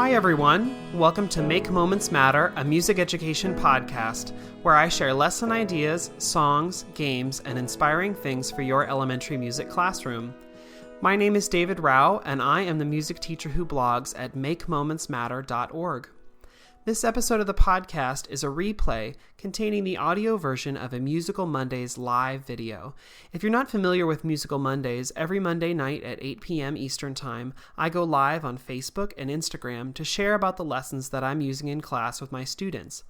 Hi everyone, welcome to Make Moments Matter, a music education podcast, where I share lesson ideas, songs, games, and inspiring things for your elementary music classroom. My name is David Rao, and I am the music teacher who blogs at makemomentsmatter.org. This episode of the podcast is a replay containing the audio version of a Musical Mondays live video. If you're not familiar with Musical Mondays, every Monday night at 8 p.m. Eastern Time, I go live on Facebook and Instagram to share about the lessons that I'm using in class with my students.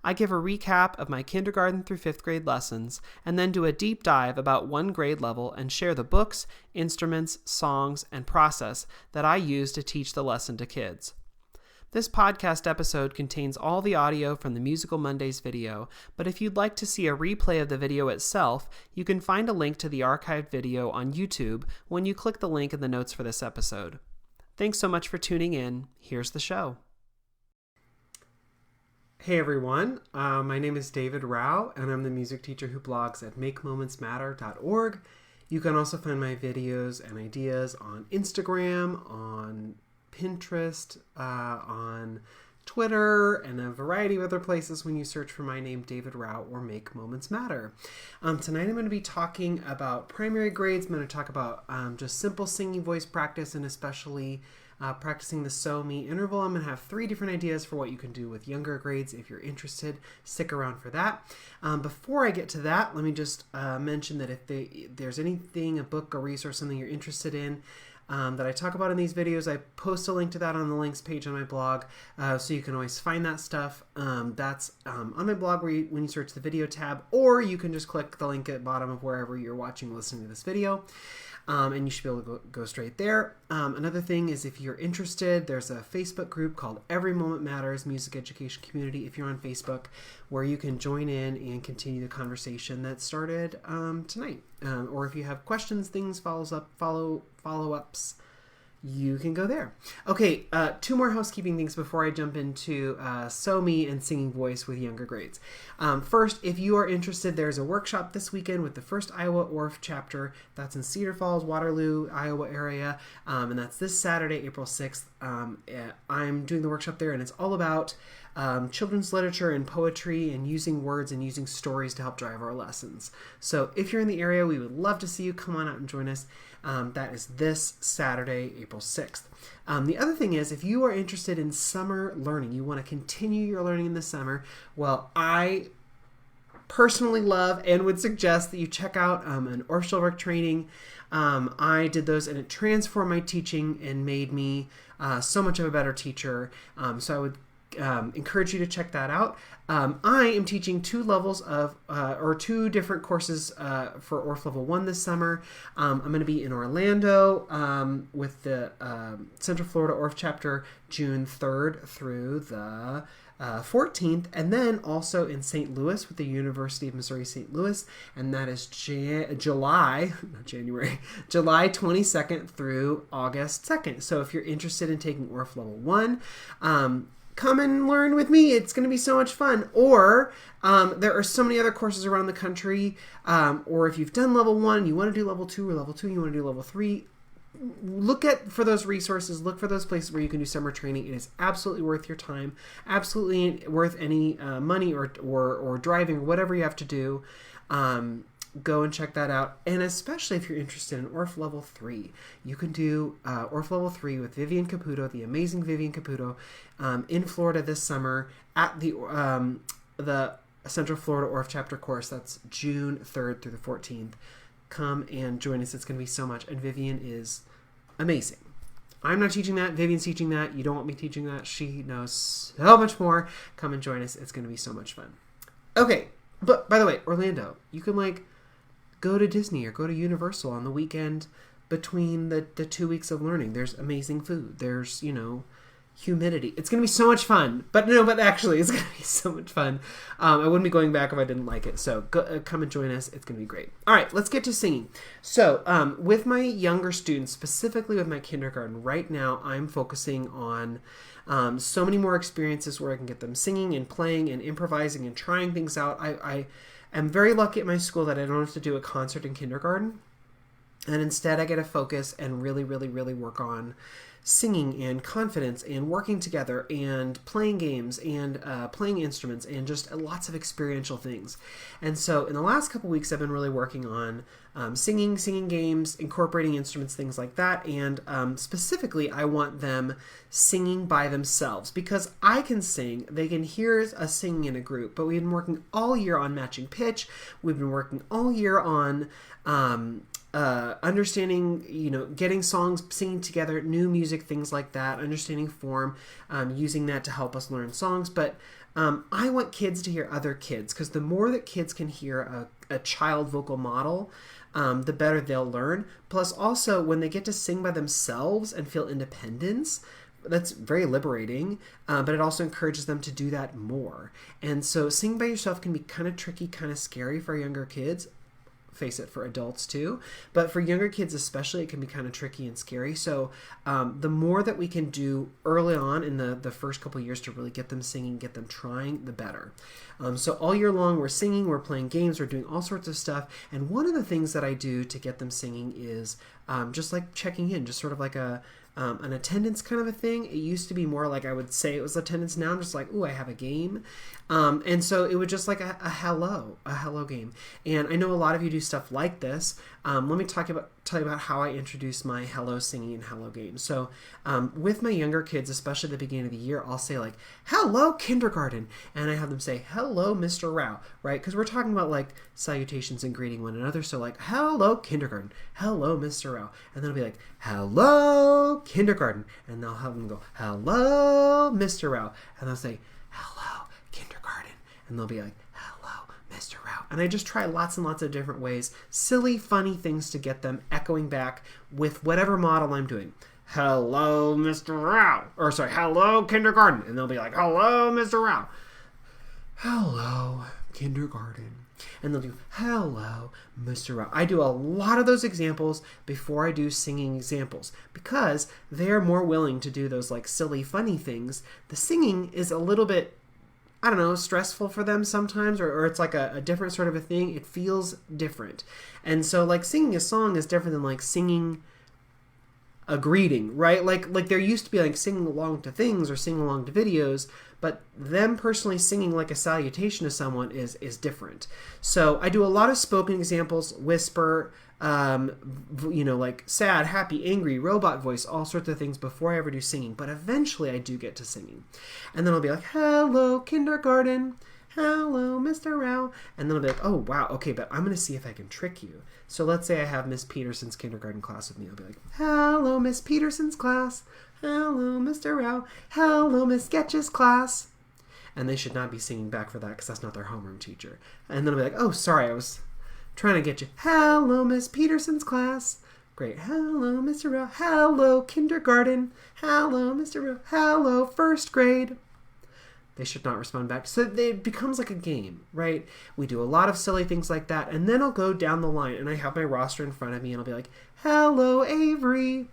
I give a recap of my kindergarten through 5th grade lessons, and then do a deep dive about one grade level and share the books, instruments, songs, and process that I use to teach the lesson to kids. This podcast episode contains all the audio from the Musical Mondays video, but if you'd like to see a replay of the video itself, you can find a link to the archived video on YouTube when you click the link in the notes for this episode. Thanks so much for tuning in. Here's the show. Hey everyone, my name is David Rao, and I'm the music teacher who blogs at makemomentsmatter.org. You can also find my videos and ideas on Instagram, on Pinterest, on Twitter, and a variety of other places when you search for my name, David Rao, or Make Moments Matter. Tonight I'm going to be talking about primary grades. I'm going to talk about just simple singing voice practice, and especially practicing the So-Me interval. I'm going to have 3 different ideas for what you can do with younger grades. If you're interested, stick around for that. Before I get to that, let me just mention that if there's anything, a book, a resource, something you're interested in, that I talk about in these videos, I post a link to that on the links page on my blog, so you can always find that stuff. That's on my blog when you search the video tab, or you can just click the link at the bottom of wherever you're watching or listening to this video, and you should be able to go straight there. Another thing is, if you're interested, there's a Facebook group called Every Moment Matters Music Education Community, if you're on Facebook, where you can join in and continue the conversation that started tonight. Or if you have questions, things, follow-ups, you can go there. Okay, 2 more housekeeping things before I jump into So-Me and singing voice with younger grades. First, if you are interested, there's a workshop this weekend with the First Iowa ORF chapter. That's in Cedar Falls, Waterloo, Iowa area, and that's this Saturday, April 6th. I'm doing the workshop there, and it's all about children's literature and poetry and using words and using stories to help drive our lessons. So if you're in the area, we would love to see you. Come on out and join us. That is this Saturday, April 6th. The other thing is, if you are interested in summer learning, you want to continue your learning in the summer, well, I personally love and would suggest that you check out an Orff Schulwerk training. I did those, and it transformed my teaching and made me so much of a better teacher. So I would encourage you to check that out. I am teaching 2 levels of, or 2 different courses for Orff Level 1 this summer. I'm going to be in Orlando with the Central Florida Orff chapter June 3rd through the 14th, and then also in St. Louis with the University of Missouri St. Louis, and that is July 22nd through August 2nd. So if you're interested in taking Orff Level 1, come and learn with me. It's going to be so much fun. Or there are so many other courses around the country. Or if you've done level 1, you want to do level 2, or level 2, you want to do level 3, look for those resources. Look for those places where you can do summer training. It is absolutely worth your time. Absolutely worth any money or driving or whatever you have to do. Go and check that out. And especially if you're interested in Orff Level 3, you can do Orff Level 3 with Vivian Caputo, the amazing Vivian Caputo, in Florida this summer at the Central Florida Orff chapter course. That's June 3rd through the 14th. Come and join us. It's going to be so much. And Vivian is amazing. I'm not teaching that. Vivian's teaching that. You don't want me teaching that. She knows so much more. Come and join us. It's going to be so much fun. Okay. But by the way, Orlando, you can go to Disney or go to Universal on the weekend between the 2 weeks of learning. There's amazing food. There's, humidity. It's going to be so much fun. But actually, it's going to be so much fun. I wouldn't be going back if I didn't like it. So come and join us. It's going to be great. All right, let's get to singing. So with my younger students, specifically with my kindergarten, right now I'm focusing on so many more experiences where I can get them singing and playing and improvising and trying things out. I am very lucky at my school that I don't have to do a concert in kindergarten. And instead I get to focus and really, really, really work on singing and confidence and working together and playing games and playing instruments and just lots of experiential things. And so in the last couple weeks, I've been really working on singing games, incorporating instruments, things like that. And specifically, I want them singing by themselves because I can sing. They can hear us singing in a group, but we've been working all year on matching pitch. We've been working all year on understanding, getting songs, singing together, new music, things like that, understanding form, using that to help us learn songs. But I want kids to hear other kids because the more that kids can hear a child vocal model, the better they'll learn. Plus, also, when they get to sing by themselves and feel independence, that's very liberating, but it also encourages them to do that more. And so singing by yourself can be kind of tricky, kind of scary for younger kids. Face it, for adults too, but for younger kids especially, it can be kind of tricky and scary. So the more that we can do early on in the first couple of years to really get them singing, get them trying, the better. So all year long we're singing, we're playing games, we're doing all sorts of stuff. And one of the things that I do to get them singing is just like checking in, just sort of like an attendance kind of a thing. It used to be more like I would say it was attendance. Now I'm just like, ooh, I have a game. And so it was just like a hello game. And I know a lot of you do stuff like this. Let me tell you about how I introduce my hello singing and hello game. So with my younger kids, especially at the beginning of the year, I'll say like, hello kindergarten. And I have them say, hello Mr. Rao, right? Because we're talking about like salutations and greeting one another. So like, hello kindergarten, hello Mr. Rao. And then I'll be like, hello kindergarten. And they'll have them go, hello Mr. Rao. And they'll say, hello kindergarten. And they'll be like, hello Mr. Rao. And I just try lots and lots of different ways, silly, funny things to get them echoing back with whatever model I'm doing. Hello, Mr. Rao. Or sorry, hello, kindergarten. And they'll be like, hello, Mr. Rao. Hello, kindergarten. And they'll do, hello, Mr. Rao. I do a lot of those examples before I do singing examples because they're more willing to do those like silly, funny things. The singing is a little bit, I don't know, stressful for them sometimes, or it's like a different sort of a thing. It feels different. And so like singing a song is different than like singing a greeting, right? Like there used to be like singing along to things or singing along to videos, but them personally singing like a salutation to someone is different. So I do a lot of spoken examples, whisper, like sad, happy, angry, robot voice, all sorts of things before I ever do singing. But eventually I do get to singing. And then I'll be like, hello, kindergarten. Hello, Mr. Rao. And then I'll be like, oh, wow, okay, but I'm going to see if I can trick you. So let's say I have Miss Peterson's kindergarten class with me. I'll be like, hello, Miss Peterson's class. Hello, Mr. Rao. Hello, Miss Sketch's class. And they should not be singing back for that because that's not their homeroom teacher. And then I'll be like, oh, sorry, I was trying to get you. Hello, Miss Peterson's class. Great. Hello, Mr. Rao. Hello, kindergarten. Hello, Mr. Rao. Hello, first grade. They should not respond back. So it becomes like a game, right? We do a lot of silly things like that. And then I'll go down the line and I have my roster in front of me and I'll be like, hello, Avery.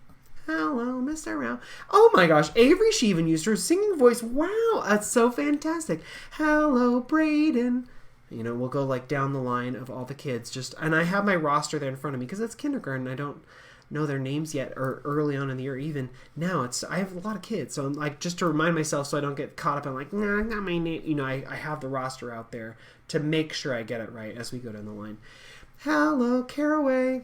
Hello, Mr. Rao. Oh my gosh, Avery, she even used her singing voice. Wow, that's so fantastic. Hello, Brayden. We'll go like down the line of all the kids. And I have my roster there in front of me because it's kindergarten. I don't know their names yet, or early on in the year. Even now, I have a lot of kids, so I'm like, just to remind myself so I don't get caught up in like, nah, not my name. I have the roster out there to make sure I get it right as we go down the line. Hello, Caraway.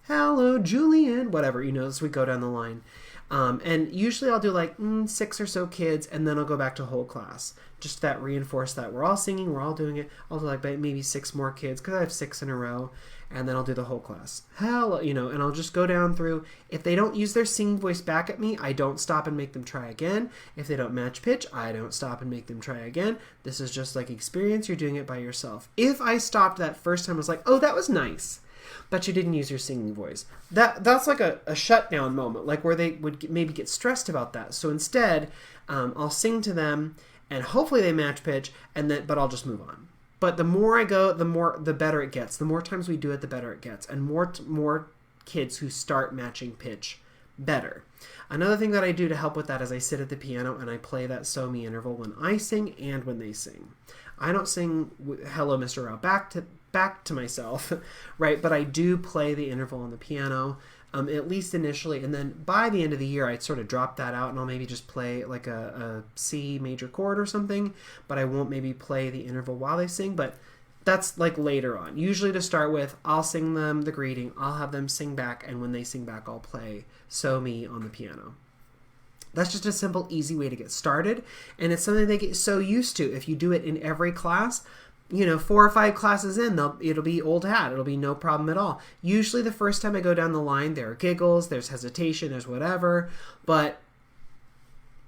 Hello, Julian. Whatever, as we go down the line. And usually I'll do like 6 or so kids, and then I'll go back to whole class. Just that reinforce that we're all singing, we're all doing it. I'll do like maybe 6 more kids because I have 6 in a row, and then I'll do the whole class. Hello, and I'll just go down through. If they don't use their singing voice back at me, I don't stop and make them try again. If they don't match pitch, I don't stop and make them try again. This is just like experience. You're doing it by yourself. If I stopped that first time, I was like, oh, that was nice, but you didn't use your singing voice. That's like a shutdown moment, like where they would maybe get stressed about that. So instead, I'll sing to them, and hopefully they match pitch, but I'll just move on. But the more I go, the better it gets. The more times we do it, the better it gets, and more kids who start matching pitch, better. Another thing that I do to help with that is I sit at the piano and I play that So Me interval when I sing and when they sing. I don't sing Hello, Mr. Rao back to myself, right? But I do play the interval on the piano at least initially. And then by the end of the year, I'd sort of drop that out and I'll maybe just play like a C major chord or something, but I won't maybe play the interval while they sing. But that's like later on. Usually to start with, I'll sing them the greeting, I'll have them sing back, and when they sing back, I'll play So Me on the piano. That's just a simple, easy way to get started, and it's something they get so used to. If you do it in every class, 4 or 5 classes in, it'll be old hat. It'll be no problem at all. Usually the first time I go down the line, there are giggles, there's hesitation, there's whatever, but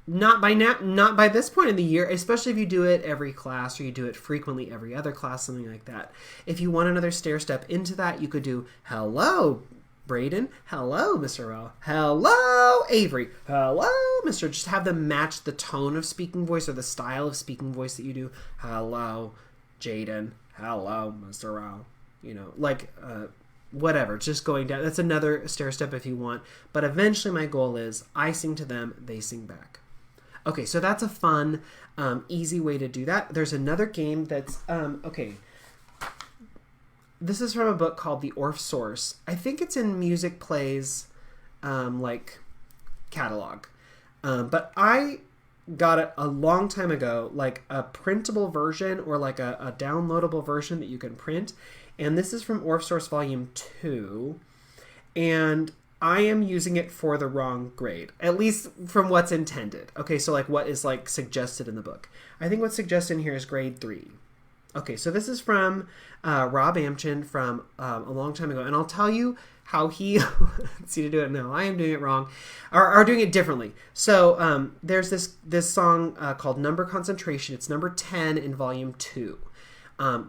not by this point in the year, especially if you do it every class or you do it frequently every other class, something like that. If you want another stair step into that, you could do hello, Braden. Hello, Mr. L. Hello, Avery. Hello, Mr. Just have them match the tone of speaking voice or the style of speaking voice that you do. Hello, Jaden. Hello, Mr. L. Whatever. Just going down. That's another stair step if you want. But eventually my goal is I sing to them, they sing back. Okay, so that's a fun, easy way to do that. There's another game that's, okay. This is from a book called The Orff Source. I think it's in Music Plays, catalog. But I got it a long time ago, like a printable version or like a downloadable version that you can print. And this is from Orff Source Volume 2. And I am using it for the wrong grade, at least from what's intended. Okay, so like what is like suggested in the book. I think what's suggested in here is grade 3. Okay, so this is from Rob Amchin from a long time ago, and I'll tell you how he, see to do it, no, I am doing it wrong, or doing it differently. So there's this song called Number Concentration. It's number 10 in volume 2.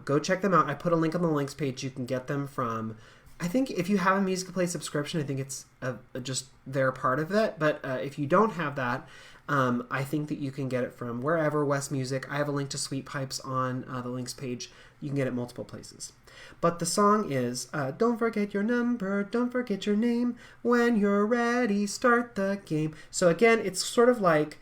Go check them out. I put a link on the links page. You can get them from, I think if you have a Musical.ly subscription, I think it's just they're part of it. But if you don't have that, I think that you can get it from wherever, West Music. I have a link to Sweet Pipes on the links page. You can get it multiple places. But the song is, don't forget your number, don't forget your name. When you're ready, start the game. So again, it's sort of like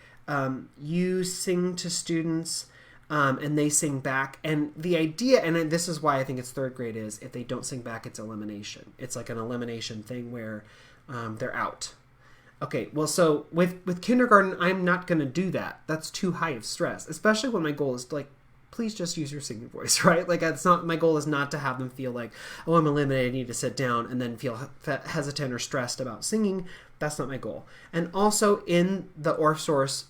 you sing to students and they sing back. And the idea, and this is why I think it's third grade, is if they don't sing back, it's elimination. It's like an elimination thing where they're out. Okay, well, so with kindergarten, I'm not going to do that. That's too high of stress, especially when my goal is to, like, please just use your singing voice, right? Like, that's not, my goal is not to have them feel like, oh, I'm eliminated, I need to sit down, and then feel hesitant or stressed about singing. That's not my goal. And also in the Orff Source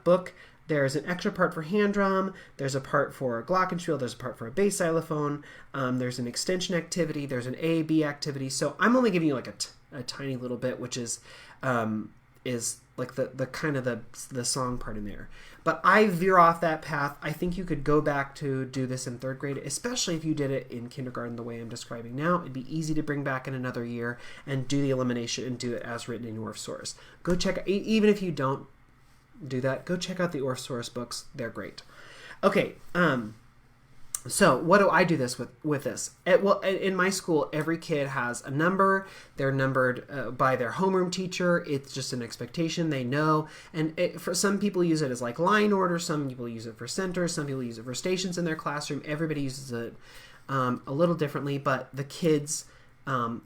book, there's an extra part for hand drum, there's a part for glockenspiel, there's a part for a bass xylophone, there's an extension activity, there's an A, B activity. So I'm only giving you like a tiny little bit, which is like the kind of the song part in there. But I veer off that path. I think you could go back to do this in third grade, especially if you did it in kindergarten the way I'm describing now. It'd be easy to bring back in another year and do the elimination and do it as written in Orff Source. Go check, even if you don't do that, go check out the Orff Source books. They're great. Okay, so what do I do this with this? Well, in my school, every kid has a number. They're numbered by their homeroom teacher. It's just an expectation. They know. And for some people use it as like line order. Some people use it for centers. Some people use it for stations in their classroom. Everybody uses it a little differently, but the kids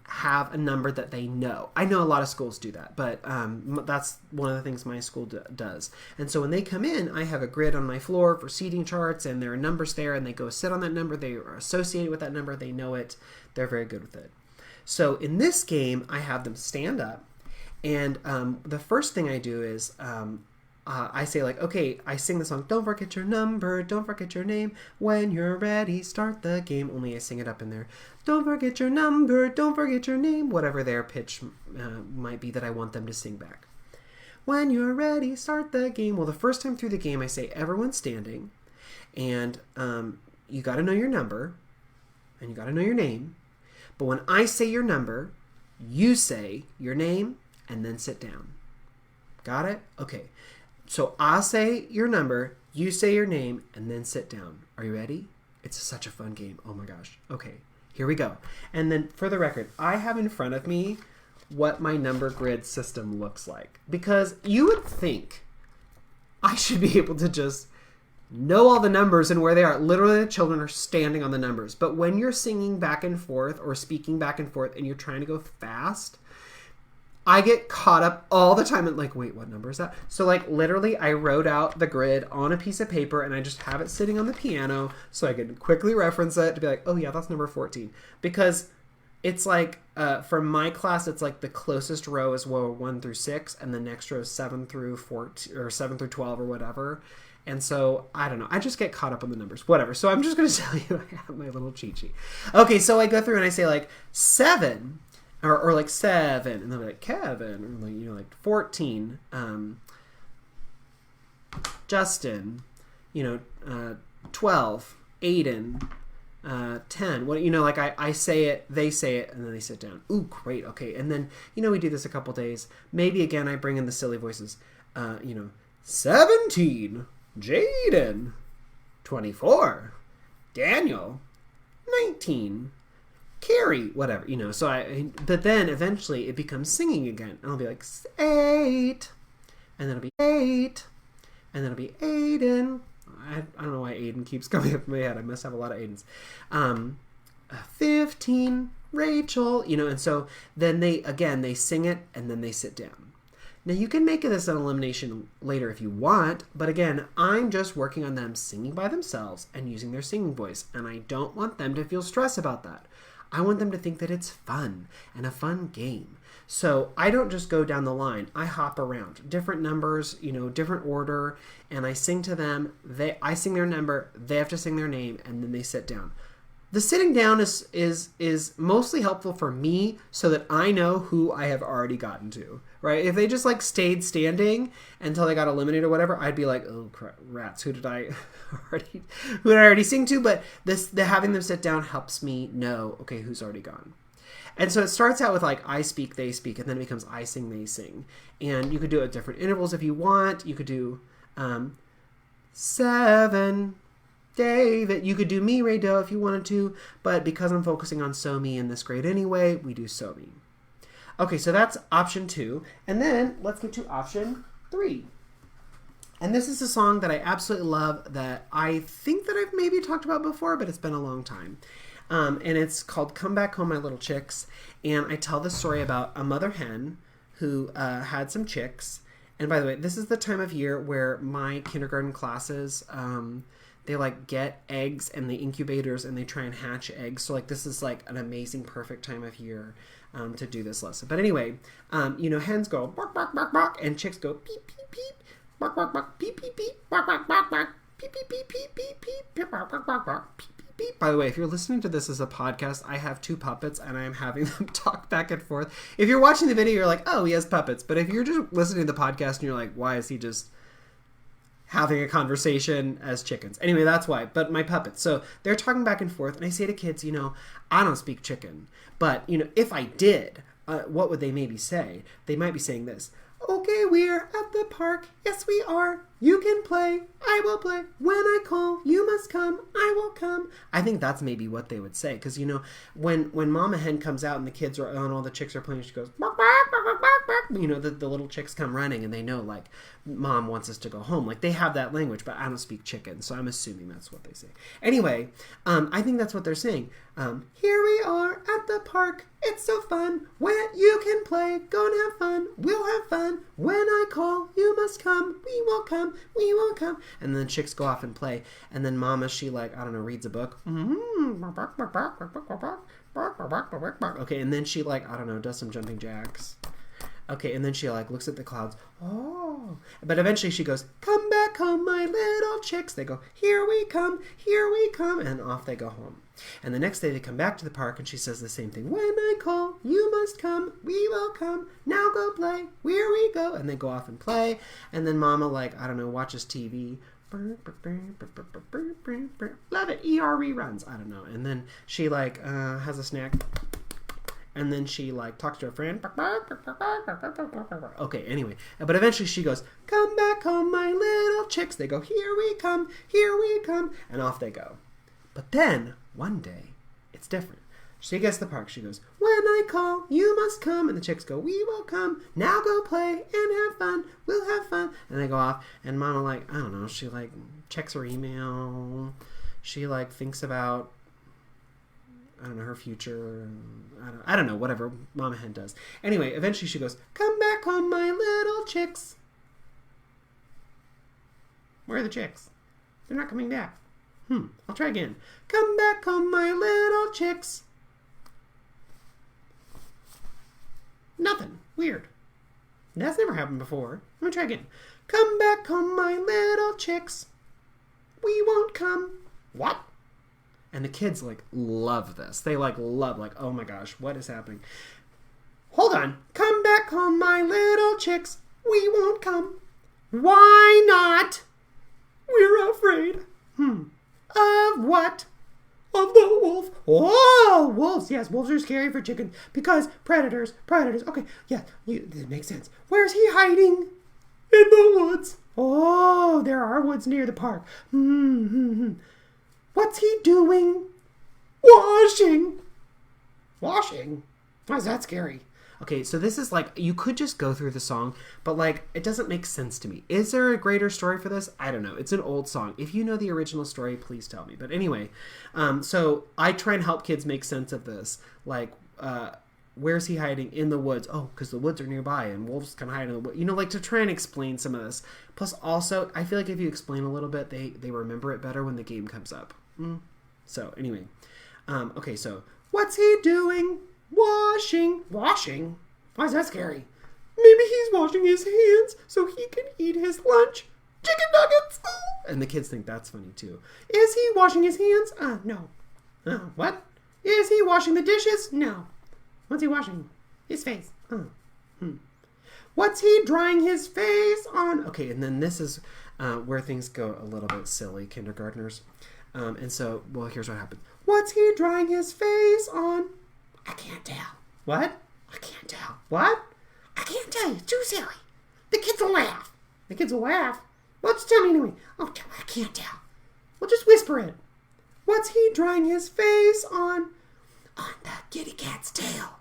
have a number that they know. I know a lot of schools do that, but that's one of the things my school does. And so when they come in, I have a grid on my floor for seating charts, and there are numbers there, and they go sit on that number. They are associated with that number. They know it. They're very good with it. So in this game, I have them stand up, and the first thing I do is I say, like, okay, I sing the song, don't forget your number, don't forget your name. When you're ready, start the game. Only I sing it up in there. Don't forget your number, don't forget your name, whatever their pitch might be that I want them to sing back. When you're ready, start the game. Well, the first time through the game, I say, everyone's standing, and you got to know your number, and you got to know your name. But when I say your number, you say your name, and then sit down. Got it? Okay. So I'll say your number, you say your name, and then sit down. Are you ready? It's such a fun game. Oh my gosh. Okay, here we go. And then for the record, I have in front of me what my number grid system looks like. Because you would think I should be able to just know all the numbers and where they are. Literally, the children are standing on the numbers. But when you're singing back and forth or speaking back and forth and you're trying to go fast, I get caught up all the time and like, wait, what number is that? So like literally I wrote out the grid on a piece of paper and I just have it sitting on the piano so I can quickly reference it to be like, oh yeah, that's number 14. Because it's like, for my class, it's like the closest row is row 1 through 6 and the next row is 7 through 14 or 7 through 12 or whatever. And so, I don't know. I just get caught up on the numbers. Whatever. So I'm just going to tell you I have my little cheat sheet. Okay, so I go through and I say like 7 or like 7 and they'll be like Kevin or like, you know, like 14 Justin, you know, 12 Aiden, 10. What, you know, like I say it, they say it, and then they sit down. Ooh, great. Okay. And then, you know, we do this a couple days. Maybe again I bring in the silly voices. You know, 17 Jaden, 24 Daniel, 19 Carrie, whatever, you know. So but then eventually it becomes singing again, and I'll be like 8, and then it'll be 8, and then it'll be Aiden. I don't know why Aiden keeps coming up in my head. I must have a lot of Aidens. 15 Rachel, you know. And so then they sing it and then they sit down. Now you can make this an elimination later if you want, but again, I'm just working on them singing by themselves and using their singing voice, and I don't want them to feel stress about that. I want them to think that it's fun and a fun game. So I don't just go down the line. I hop around. Different numbers, you know, different order, and I sing to them. I sing their number, they have to sing their name, and then they sit down. The sitting down is mostly helpful for me so that I know who I have already gotten to, right? If they just like stayed standing until they got eliminated or whatever, I'd be like, oh crap, rats, who did I already sing to? But having them sit down helps me know, okay, who's already gone. And so it starts out with like I speak, they speak, and then it becomes I sing, they sing. And you could do it at different intervals if you want. You could do 7 David. You could do me, Ray Doe, if you wanted to, but because I'm focusing on So Me in this grade anyway, we do So Me. Okay, so that's option 2. And then let's get to option 3. And this is a song that I absolutely love that I think that I've maybe talked about before, but it's been a long time. And it's called Come Back Home, My Little Chicks. And I tell the story about a mother hen who had some chicks. And by the way, this is the time of year where my kindergarten classes, they like get eggs and the incubators and they try and hatch eggs. So like this is like an amazing, perfect time of year to do this lesson. But anyway, you know, hens go bark, bark, bark, bark, and chicks go peep, peep, peep, bark, bark, bark, peep, peep, peep, bark, bark, bark, bark, peep, peep, peep, peep, peep, peep, bark, bark, bark, bark, peep, peep, peep. By the way, if you're listening to this as a podcast, I have 2 puppets and I am having them talk back and forth. If you're watching the video, you're like, oh, he has puppets. But if you're just listening to the podcast and you're like, why is he just having a conversation as chickens? Anyway, that's why. But my puppets. So they're talking back and forth. And I say to kids, you know, I don't speak chicken. But, you know, if I did, what would they maybe say? They might be saying this. Okay, we're at the park. Yes, we are. You can play. I will play. When I call, you must come. I will come. I think that's maybe what they would say. Because, you know, when Mama Hen comes out and the kids are and all the chicks are playing, she goes, bark, bark, bark, bark, bark, bark. You know, the little chicks come running and they know, like, Mom wants us to go home. Like, they have that language, but I don't speak chicken. So I'm assuming that's what they say. Anyway, I think that's what they're saying. Here we are at the park. It's so fun. When you can play, go and have fun. We'll have fun. When I call, you must come. We will come. We will come. And then chicks go off and play. And then Mama, she like, I don't know, reads a book. Okay, and then she like, I don't know, does some jumping jacks. Okay, and then she like looks at the clouds. Oh. But eventually she goes, come back home, my little chicks. They go, here we come, and off they go home. And the next day they come back to the park and she says the same thing. When I call, you must come, we will come. Now go play, here we go. And they go off and play. And then Mama, like, I don't know, watches TV. Love it, ER reruns. I don't know. And then she like has a snack. And then she like talks to her friend. Okay, anyway. But eventually she goes, come back home, my little chicks. They go, here we come, and off they go. But then, one day, it's different. She gets to the park. She goes, when I call, you must come. And the chicks go, we will come. Now go play and have fun. We'll have fun. And they go off. And Mama, like, I don't know. She, like, checks her email. She, like, thinks about I don't know, her future. I don't know, whatever Mama Hen does. Anyway, eventually she goes, "Come back home, my little chicks." Where are the chicks? They're not coming back. I'll try again. "Come back home, my little chicks." Nothing. Weird. That's never happened before. I'm gonna try again. "Come back home, my little chicks. We won't come." What? And the kids like love this. They like love, like, oh my gosh, what is happening? Hold on. "Come back home, my little chicks. We won't come." Why not? We're afraid. Of what? Of the wolf. Oh, wolves. Yes, wolves are scary for chickens because predators. Okay, yeah, it makes sense. Where's he hiding? In the woods. Oh, there are woods near the park. What's he doing? Washing. Washing? Why is that scary? Okay, so this is like, you could just go through the song, but like, it doesn't make sense to me. Is there a greater story for this? I don't know. It's an old song. If you know the original story, please tell me. But anyway, so I try and help kids make sense of this. Like, where's he hiding? In the woods. Oh, because the woods are nearby and wolves can hide in the woods. You know, like to try and explain some of this. Plus also, I feel like if you explain a little bit, they remember it better when the game comes up. So anyway, okay, so what's he doing? Washing. Washing? Why is that scary? Maybe he's washing his hands so he can eat his lunch. Chicken nuggets! And the kids think that's funny too. Is he washing his hands? No. What? Is he washing the dishes? No. What's he washing? His face. What's he drying his face on? Okay, and then this is where things go a little bit silly, kindergartners. And so, well, here's what happened. What's he drying his face on? I can't tell. What? I can't tell. What? I can't tell you. It's too silly. The kids will laugh. The kids will laugh? Well, just tell me anyway. Oh, I can't tell. Well, just whisper it. What's he drying his face on? On the kitty cat's tail.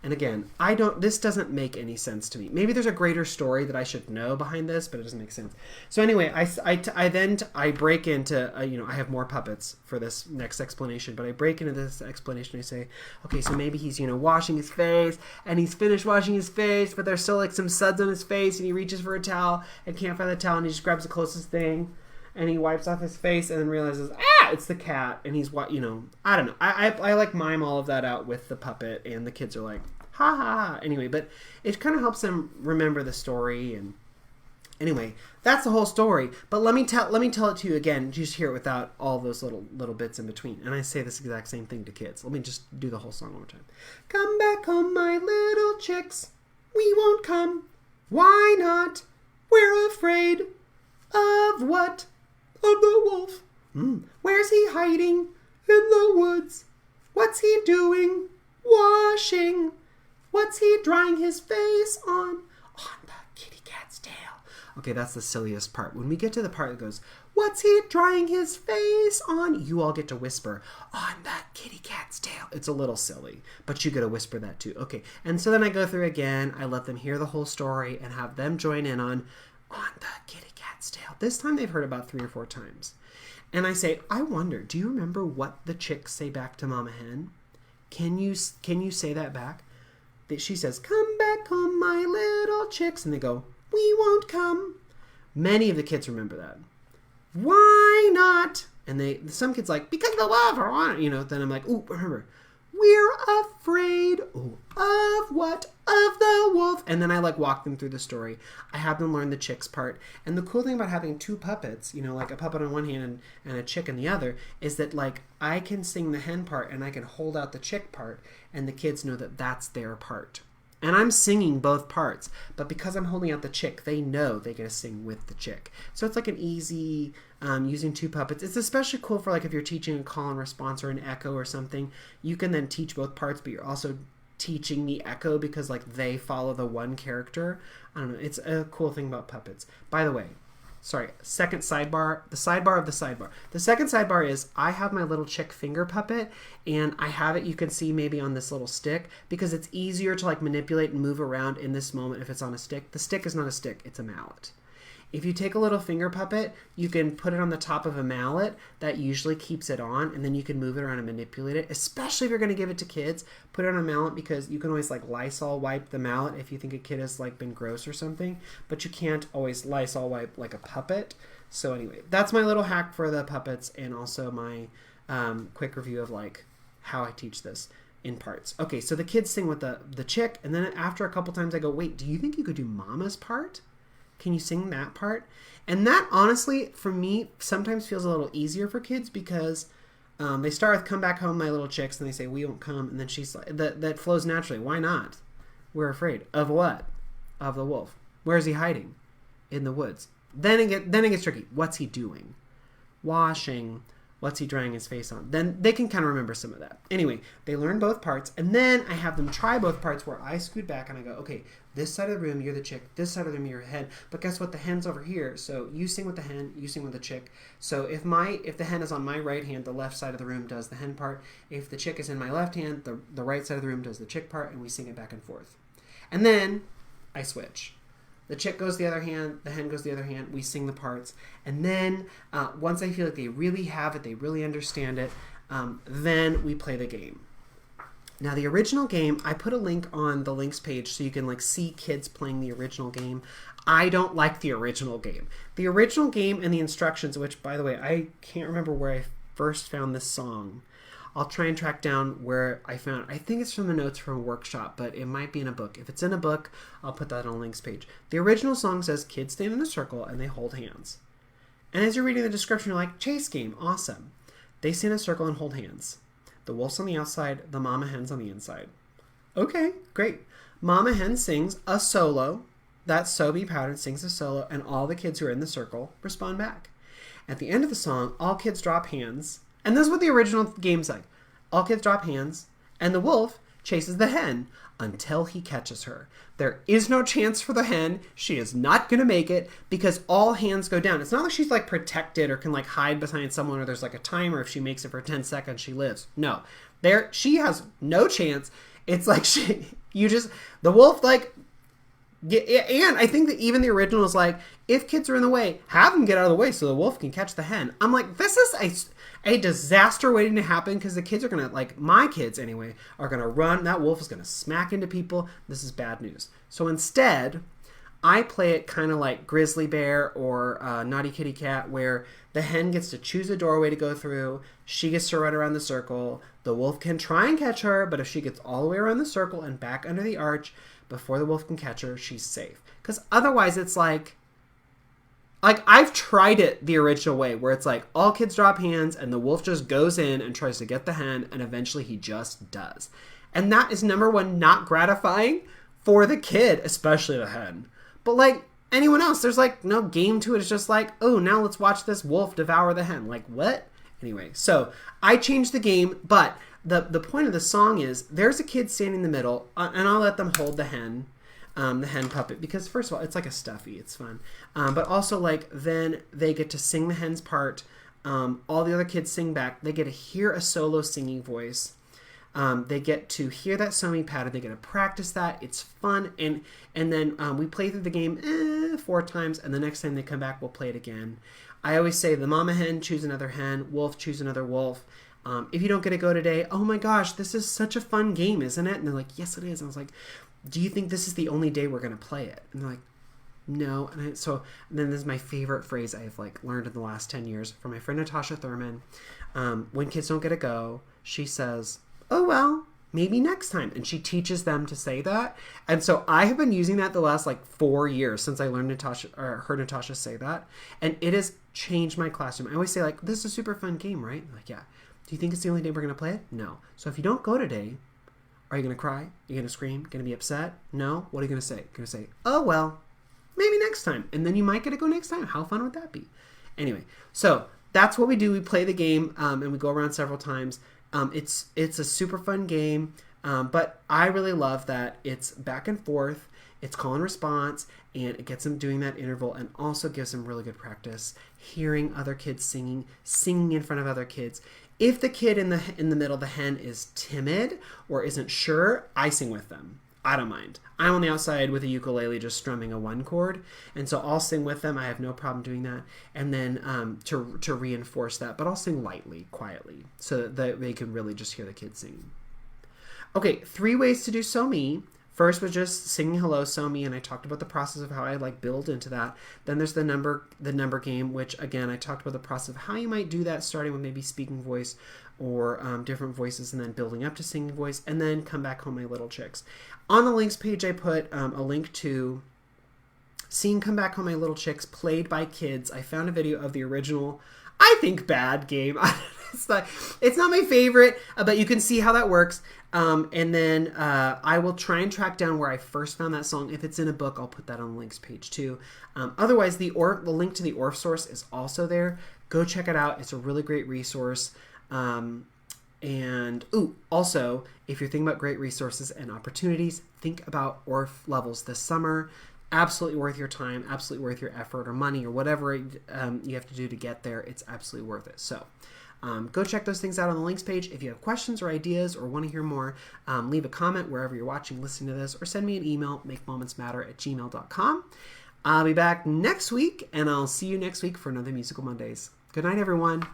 And again, this doesn't make any sense to me. Maybe there's a greater story that I should know behind this, but it doesn't make sense. So anyway, I break into, I have more puppets for this next explanation, but I break into this explanation. I say, okay, so maybe he's, washing his face and he's finished washing his face, but there's still like some suds on his face and he reaches for a towel and can't find the towel and he just grabs the closest thing and he wipes off his face and then realizes, it's the cat. And he's what, I don't know. I like mime all of that out with the puppet and the kids are like, ha ha ha. Anyway, but it kind of helps them remember the story. And anyway, that's the whole story. But let me tell it to you again. Just hear it without all those little bits in between. And I say this exact same thing to kids. Let me just do the whole song one more time. Come back home, my little chicks. We won't come. Why not? We're afraid. Of what? Of the wolf. Where's he hiding? In the woods. What's he doing? Washing. What's he drying his face on? On the kitty cat's tail. Okay, that's the silliest part. When we get to the part that goes, what's he drying his face on? You all get to whisper, on the kitty cat's tail. It's a little silly, but you get to whisper that too. Okay, and so then I go through again. I let them hear the whole story and have them join in on the kitty cat's tail. This time they've heard about 3 or 4 times. And I say, I wonder, do you remember what the chicks say back to Mama Hen? Can you say that back? She says, come back home, my little chicks. And they go, we won't come. Many of the kids remember that. Why not? And some kids like, because the wolf, or then I'm like, ooh, remember, we're afraid. Ooh, of what? Of the wolf. And then I walk them through the story. I have them learn the chicks part. And the cool thing about having 2 puppets, like a puppet on one hand and a chick in the other, is that I can sing the hen part and I can hold out the chick part, and the kids know that that's their part. And I'm singing both parts, but because I'm holding out the chick, they know they get to sing with the chick. So it's like an easy, using 2 puppets. It's especially cool for if you're teaching a call and response or an echo or something. You can then teach both parts, but you're also teaching the echo because they follow the one character. I don't know. It's a cool thing about puppets. By the way, second sidebar, the sidebar of the sidebar. The second sidebar is I have my little chick finger puppet, and I have it, you can see maybe on this little stick, because it's easier to manipulate and move around in this moment if it's on a stick. The stick is not a stick, it's a mallet. If you take a little finger puppet, you can put it on the top of a mallet. That usually keeps it on, and then you can move it around and manipulate it, especially if you're going to give it to kids. Put it on a mallet because you can always like Lysol wipe the mallet if you think a kid has like been gross or something, but you can't always Lysol wipe like a puppet. So anyway, that's my little hack for the puppets, and also my quick review of like how I teach this in parts. Okay, so the kids sing with the chick, and then after a couple times I go, wait, do you think you could do Mama's part? Can you sing that part? And that honestly, for me, sometimes feels a little easier for kids because they start with "Come Back Home, My Little Chicks," and they say, "We won't come," and then she's like, that flows naturally. Why not? We're afraid of what? Of the wolf. Where is he hiding? In the woods. Then it gets tricky. What's he doing? Washing. What's he drying his face on? Then they can kind of remember some of that. Anyway, they learn both parts, and then I have them try both parts where I scoot back and I go, okay, this side of the room, you're the chick. This side of the room, you're a hen. But guess what? The hen's over here. So you sing with the hen, you sing with the chick. So if the hen is on my right hand, the left side of the room does the hen part. If the chick is in my left hand, the right side of the room does the chick part, and we sing it back and forth. And then I switch. The chick goes the other hand, the hen goes the other hand, we sing the parts. And then once I feel like they really have it, they really understand it, then we play the game. Now the original game, I put a link on the links page so you can like see kids playing the original game. I don't like the original game. The original game and the instructions, which by the way, I can't remember where I first found this song. I'll try and track down where I found it. I think it's from the notes from a workshop, but it might be in a book. If it's in a book, I'll put that on links page. The original song says kids stand in a circle and they hold hands. And as you're reading the description, you're like, chase game, awesome. They stand in a circle and hold hands. The wolf's on the outside, the mama hen's on the inside. Okay, great. Mama hen sings a solo. That So Be Powdered sings a solo, and all the kids who are in the circle respond back. At the end of the song, all kids drop hands. And this is what the original game's like. All kids drop hands, and the wolf chases the hen until he catches her. There is no chance for the hen. She is not going to make it because all hands go down. It's not like she's like protected or can like hide behind someone or there's like a timer. If she makes it for 10 seconds, she lives. No. She has no chance. It's like the wolf like... And I think that even the original is like, if kids are in the way, have them get out of the way so the wolf can catch the hen. I'm like, this is a disaster waiting to happen because the kids are going to, like, my kids anyway, are going to run. That wolf is going to smack into people. This is bad news. So instead, I play it kind of like Grizzly Bear or Naughty Kitty Cat, where the hen gets to choose a doorway to go through. She gets to run around the circle. The wolf can try and catch her, but if she gets all the way around the circle and back under the arch before the wolf can catch her, she's safe. Because otherwise it's like I've tried it the original way where it's like all kids drop hands and the wolf just goes in and tries to get the hen and eventually he just does. And that is number one, not gratifying for the kid, especially the hen. But like anyone else, there's like no game to it. It's just like, oh, now let's watch this wolf devour the hen. Like what? Anyway, so I changed the game, but the point of the song is there's a kid standing in the middle, and I'll let them hold the hen puppet, because first of all, it's like a stuffy, it's fun. But also like then they get to sing the hen's part. All the other kids sing back. They get to hear a solo singing voice. They get to hear that So Me pattern. They get to practice that. It's fun. And then we play through the game 4 times, and the next time they come back, we'll play it again. I always say the mama hen, choose another hen. Wolf, choose another wolf. If you don't get to go today, oh my gosh, this is such a fun game, isn't it? And they're like, yes, it is. And I was like, do you think this is the only day we're going to play it? And they're like, no. And then this is my favorite phrase I've like learned in the last 10 years from my friend Natasha Thurman. When kids don't get to go, she says, oh, well, maybe next time. And she teaches them to say that. And so I have been using that the last like 4 years since I learned heard Natasha say that. And it has changed my classroom. I always say like, this is a super fun game, right? I'm like, yeah. Do you think it's the only day we're going to play it? No. So if you don't go today, are you going to cry? Are you going to scream? Going to be upset? No? What are you going to say? You're going to say, oh, well, maybe next time. And then you might get to go next time. How fun would that be? Anyway, so that's what we do. We play the game and we go around several times. It's a super fun game, but I really love that it's back and forth. It's call and response, and it gets them doing that interval and also gives them really good practice hearing other kids singing in front of other kids. If the kid in the middle, the hen, is timid or isn't sure, I sing with them. I don't mind. I'm on the outside with a ukulele just strumming a 1 chord, and so I'll sing with them. I have no problem doing that. And then to reinforce that, but I'll sing lightly, quietly, so that they can really just hear the kids singing. Okay, 3 ways to do So Me. First was just singing Hello, So Me, and I talked about the process of how I build into that. Then there's the number game, which again I talked about the process of how you might do that, starting with maybe speaking voice or different voices, and then building up to singing voice, and then Come Back Home, My Little Chicks. On the links page, I put a link to seeing Come Back Home, My Little Chicks played by kids. I found a video of the original, I think, bad game. It's not my favorite, but you can see how that works. And then I will try and track down where I first found that song. If it's in a book, I'll put that on the links page too. Otherwise, the link to the ORF source is also there. Go check it out. It's a really great resource. Also, if you're thinking about great resources and opportunities, think about ORF levels this summer. Absolutely worth your time, absolutely worth your effort or money or whatever you have to do to get there. It's absolutely worth it. So go check those things out on the links page. If you have questions or ideas or want to hear more, leave a comment wherever you're watching, listening to this, or send me an email, makemomentsmatter@gmail.com. I'll be back next week, and I'll see you next week for another Musical Mondays. Good night, everyone.